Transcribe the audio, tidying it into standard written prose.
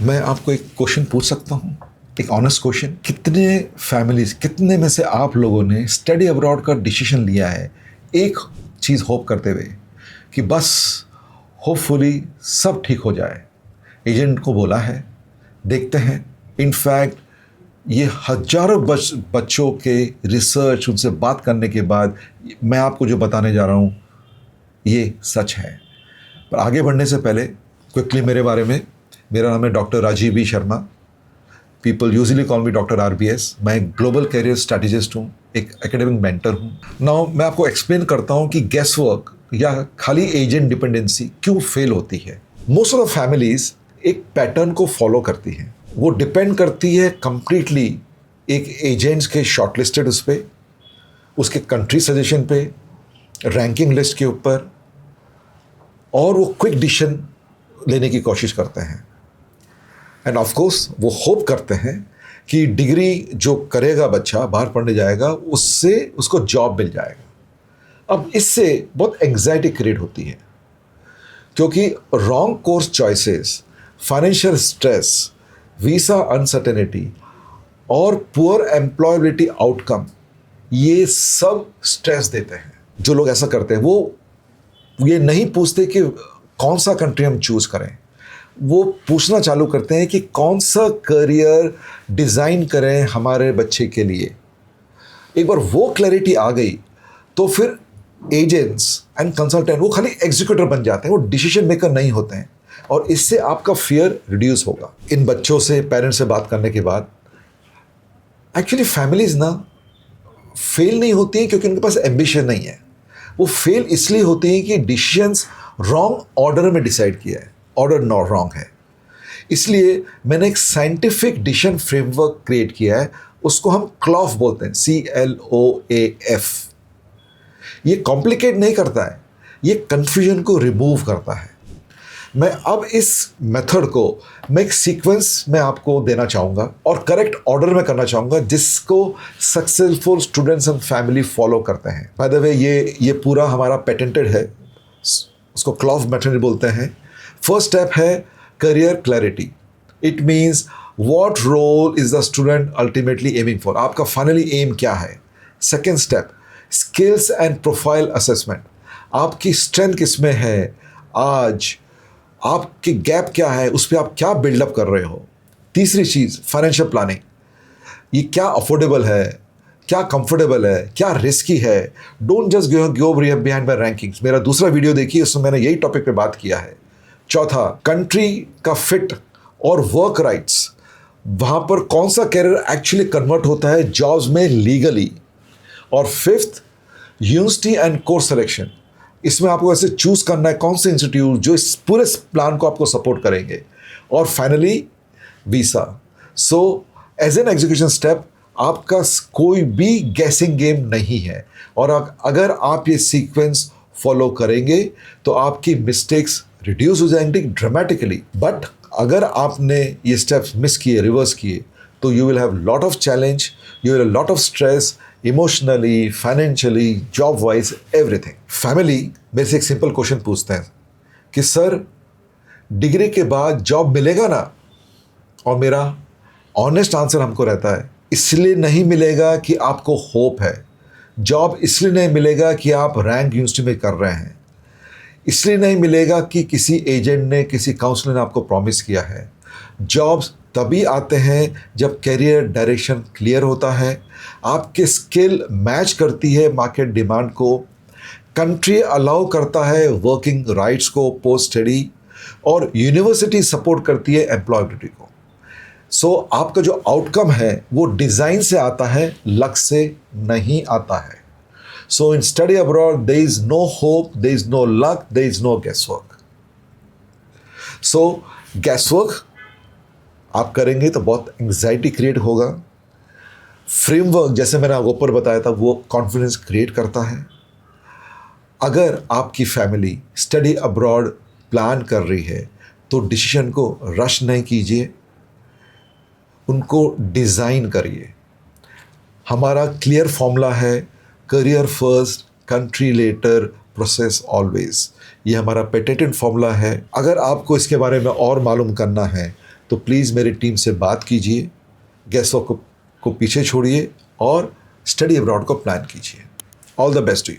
मैं आपको एक क्वेश्चन पूछ सकता हूँ, एक ऑनेस्ट क्वेश्चन। कितने फैमिलीज, कितने में से आप लोगों ने स्टडी अब्रॉड का डिसीजन लिया है एक चीज़ होप करते हुए कि बस होपफुली सब ठीक हो जाए? एजेंट को बोला है, देखते हैं। इनफैक्ट ये हजारों बच्चों के रिसर्च, उनसे बात करने के बाद मैं आपको जो बताने जा रहा हूँ ये सच है। पर आगे बढ़ने से पहले क्विकली मेरे बारे में, मेरा नाम है doctor Rajiv B Sharma. People usually call me doctor RBS। मैं एक ग्लोबल कैरियर स्ट्रैटेजिस्ट हूँ, एक एकेडमिक मेंटर हूँ। नाउ मैं आपको एक्सप्लेन करता हूँ कि गैस वर्क या खाली एजेंट डिपेंडेंसी क्यों फेल होती है। मोस्ट ऑफ द फैमिलीज एक पैटर्न को फॉलो करती हैं। वो डिपेंड करती है कंप्लीटली एक एजेंट्स के शॉर्टलिस्टेड उस पर, उसके कंट्री सजेशन पे, रैंकिंग लिस्ट के ऊपर, और वो क्विक डिसीजन लेने की कोशिश करते हैं। एंड ऑफ कोर्स वो होप करते हैं कि डिग्री जो करेगा बच्चा, बाहर पढ़ने जाएगा, उससे उसको जॉब मिल जाएगा। अब इससे बहुत एंग्जाइटी क्रिएट होती है क्योंकि wrong course choices, financial stress, visa uncertainty और पुअर एम्प्लॉयबिलिटी आउटकम, ये सब स्ट्रेस देते हैं। जो लोग ऐसा करते हैं वो ये नहीं पूछते कि कौन सा कंट्री हम चूज करें, वो पूछना चालू करते हैं कि कौन सा करियर डिज़ाइन करें हमारे बच्चे के लिए। एक बार वो क्लैरिटी आ गई तो फिर एजेंट्स एंड कंसल्टेंट वो खाली एग्जीक्यूटर बन जाते हैं, वो डिसीजन मेकर नहीं होते हैं, और इससे आपका फियर रिड्यूस होगा। इन बच्चों से, पेरेंट्स से बात करने के बाद एक्चुअली फैमिलीज ना फेल नहीं होती हैं क्योंकि उनके पास एम्बिशन नहीं है। वो फेल इसलिए होती हैं कि डिसीजंस रॉन्ग ऑर्डर में डिसाइड किया है, ऑर्डर नॉट रॉन्ग है। इसलिए मैंने एक साइंटिफिक डिसीजन फ्रेमवर्क क्रिएट किया है, उसको हम क्लॉफ बोलते हैं, CLOAF। ये कॉम्प्लिकेट नहीं करता है, ये कंफ्यूजन को रिमूव करता है। मैं अब इस मेथड को मैं एक सीक्वेंस में आपको देना चाहूँगा और करेक्ट ऑर्डर में करना चाहूँगा जिसको successful students and family follow करते हैं। बाय द वे ये पूरा हमारा पेटेंटेड है, उसको क्लॉफ मेथड बोलते हैं। फर्स्ट स्टेप है career clarity. It means what role is the student ultimately aiming for, आपका फाइनली एम क्या है। Second step skills and profile assessment, आपकी स्ट्रेंथ किस में है, आज आपकी गैप क्या है, उस पर आप क्या बिल्डअप कर रहे हो। तीसरी चीज़ फाइनेंशियल प्लानिंग, ये क्या अफोर्डेबल है, क्या कंफर्टेबल है, क्या रिस्की है। Don't just go behind by rankings. मेरा दूसरा वीडियो देखिए, उसमें मैंने यही टॉपिक पे बात किया है। चौथा कंट्री का फिट और वर्क राइट्स, वहाँ पर कौन सा कैरियर एक्चुअली कन्वर्ट होता है जॉब्स में लीगली। और fifth university and course selection, इसमें आपको ऐसे चूज करना है कौन से इंस्टीट्यूट जो इस पूरे प्लान को आपको सपोर्ट करेंगे। और finally visa. So as an execution step आपका कोई भी गैसिंग गेम नहीं है, और अगर आप ये सीक्वेंस फॉलो करेंगे तो आपकी मिस्टेक्स रिड्यूस हो जाएंगी ड्रामेटिकली। बट अगर आपने ये स्टेप्स मिस किए, रिवर्स किए, तो you will have lot of challenge, you will have lot of stress, emotionally, financially, job wise, everything. Family मेरे से एक सिंपल क्वेश्चन पूछते हैं कि सर डिग्री के बाद जॉब मिलेगा ना, और मेरा ऑनेस्ट आंसर हमको रहता है इसलिए नहीं मिलेगा कि आपको होप है, जॉब इसलिए नहीं मिलेगा कि आप रैंक यूनिवर्सिटी में कर रहे हैं, इसलिए नहीं मिलेगा कि किसी एजेंट ने, किसी काउंसलर ने आपको प्रॉमिस किया है। जॉब्स तभी आते हैं जब कैरियर डायरेक्शन क्लियर होता है, आपके स्किल मैच करती है मार्केट डिमांड को, कंट्री अलाउ करता है वर्किंग राइट्स को पोस्ट स्टडी, और यूनिवर्सिटी सपोर्ट करती है एम्प्लॉयबिलिटी को। सो आपका जो आउटकम है वो डिज़ाइन से आता है, लक से नहीं आता है। So in study abroad there is no hope, there is no luck, there is no guesswork. So guesswork आप करेंगे तो बहुत एंग्जाइटी क्रिएट होगा। फ्रेमवर्क जैसे मैंने ऊपर बताया था वो कॉन्फिडेंस क्रिएट करता है। अगर आपकी फैमिली स्टडी अब्रॉड प्लान कर रही है तो डिसीजन को रश नहीं कीजिए, उनको डिज़ाइन करिए। हमारा क्लियर फॉर्मूला है career first, country later, process always. ये हमारा पेटेंटेड फॉर्मूला है। अगर आपको इसके बारे में और मालूम करना है तो प्लीज़ मेरी टीम से बात कीजिए, गैसों को पीछे छोड़िए और स्टडी अब्रॉड को प्लान कीजिए। All the best to you.